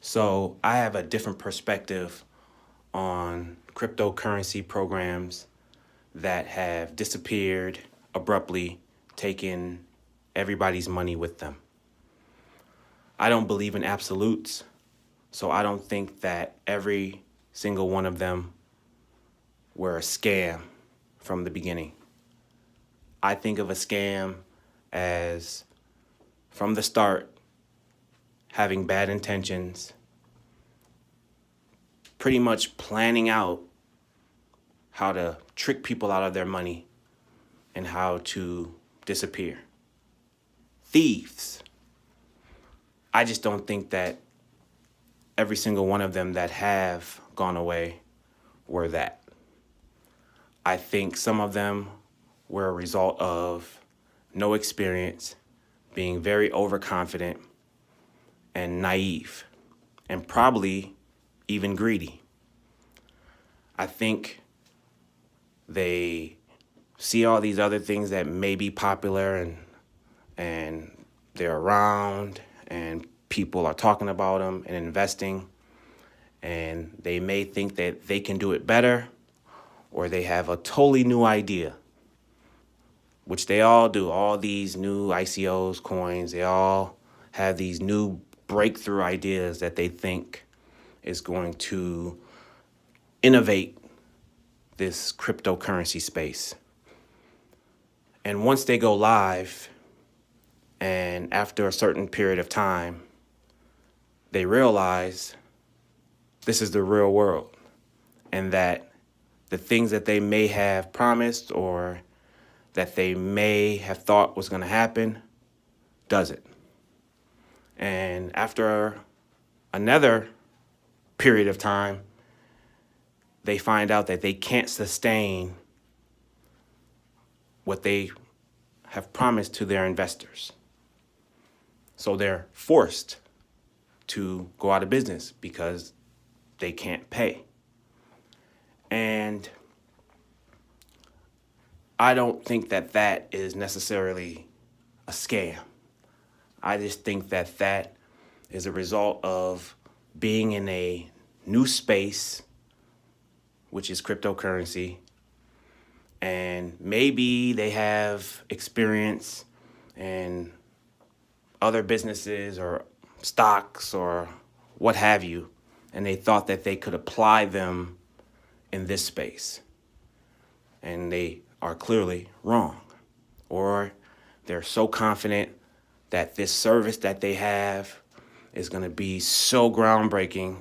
So I have a different perspective on cryptocurrency programs that have disappeared abruptly, taking everybody's money with them. I don't believe in absolutes, so I don't think that every single one of them were a scam from the beginning. I think of a scam as, from the start, having bad intentions, pretty much planning out how to trick people out of their money and how to disappear. Thieves. I just don't think that every single one of them that have gone away were that. I think some of them were a result of no experience, being very overconfident and naive, and probably even greedy. I think they see all these other things that may be popular and they're around and people are talking about them and investing, and they may think that they can do it better, or they have a totally new idea, which they all do. All these new ICOs, coins, they all have these new breakthrough ideas that they think is going to innovate this cryptocurrency space. And once they go live, and after a certain period of time, they realize this is the real world, and that the things that they may have promised or that they may have thought was going to happen doesn't. And after another period of time, they find out that they can't sustain what they have promised to their investors. So they're forced to go out of business because they can't pay. And I don't think that that is necessarily a scam. I just think that that is a result of being in a new space, which is cryptocurrency, and maybe they have experience in other businesses or stocks or what have you, and they thought that they could apply them in this space. And they are clearly wrong. Or they're so confident that this service that they have is going to be so groundbreaking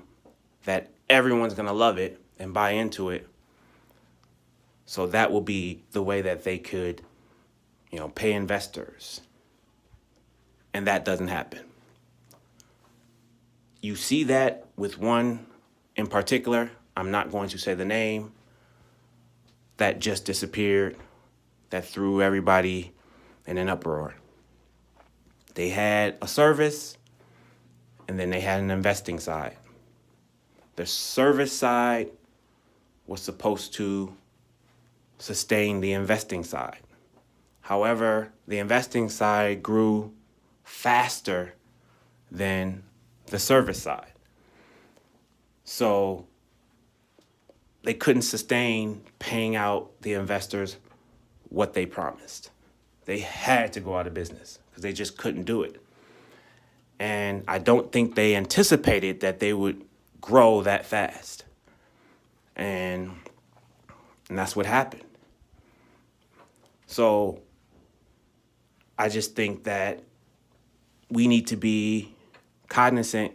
that everyone's going to love it and buy into it. So that will be the way that they could, pay investors. And that doesn't happen. You see that with one in particular. I'm not going to say the name. That just disappeared. That threw everybody in an uproar. They had a service, and then they had an investing side. The service side was supposed to sustain the investing side. However, the investing side grew faster than the service side. So they couldn't sustain paying out the investors what they promised. They had to go out of business because they just couldn't do it. And I don't think they anticipated that they would grow that fast. And that's what happened. So I just think that we need to be cognizant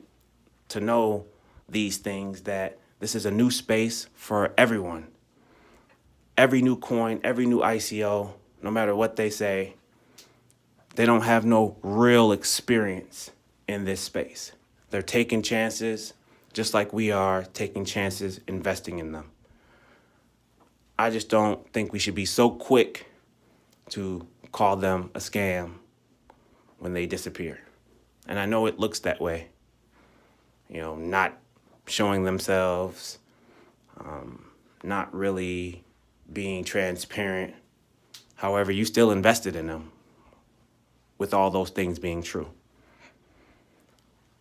to know these things, that this is a new space for everyone. Every new coin, every new ICO, no matter what they say, they don't have no real experience in this space. They're taking chances just like we are taking chances investing in them. I just don't think we should be so quick to call them a scam when they disappear. And I know it looks that way, not showing themselves, not really being transparent. However, you still invested in them with all those things being true.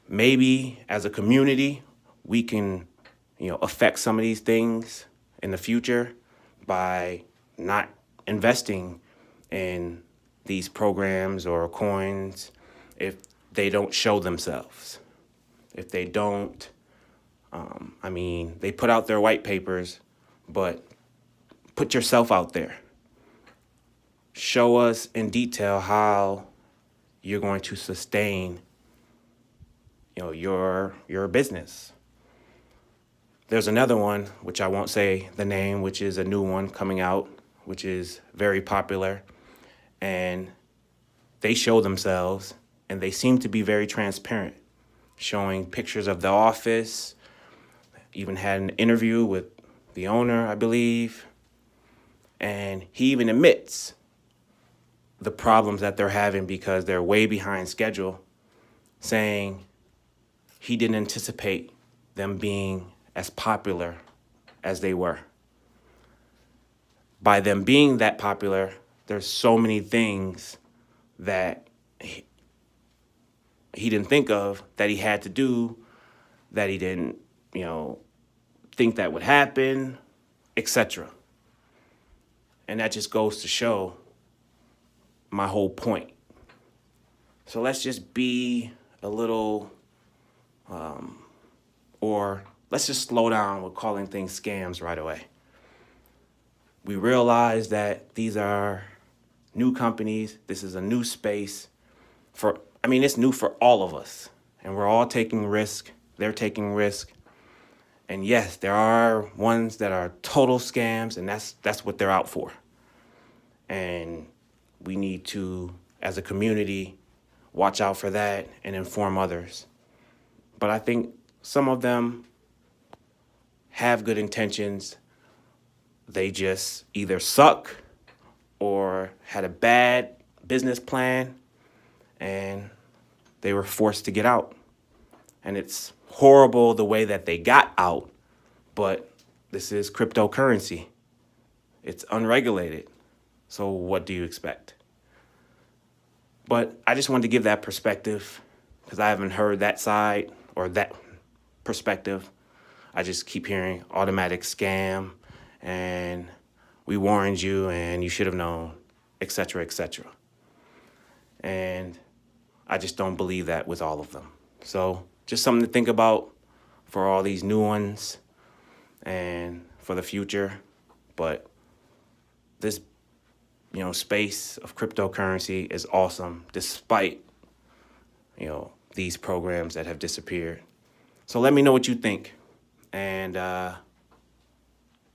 maybe as a community, we can, affect some of these things in the future by not investing in these programs or coins if they don't show themselves. If they don't, they put out their white papers, but put yourself out there. Show us in detail how you're going to sustain, your business. There's another one, which I won't say the name, which is a new one coming out, which is very popular. And they show themselves, and they seem to be very transparent, showing pictures of the office, even had an interview with the owner, I believe. And he even admits the problems that they're having because they're way behind schedule, saying he didn't anticipate them being as popular as they were. By them being that popular, there's so many things that he didn't think of that he had to do, that he didn't, think that would happen, etc. And that just goes to show my whole point. So let's just be a little, or let's just slow down with calling things scams right away. We realize that these are new companies. This is a new space it's new for all of us, and we're all taking risk. They're taking risk. And yes, there are ones that are total scams, and that's what they're out for. And we need to, as a community, watch out for that and inform others. But I think some of them have good intentions. They just either suck or had a bad business plan, and they were forced to get out. And it's horrible the way that they got out, but this is cryptocurrency. It's unregulated. So what do you expect? But I just wanted to give that perspective because I haven't heard that side or that perspective. I just keep hearing automatic scam and we warned you and you should have known, etc., etc. And I just don't believe that with all of them. So just something to think about for all these new ones and for the future. But this, space of cryptocurrency is awesome despite, these programs that have disappeared. So let me know what you think. And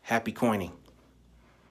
happy coining.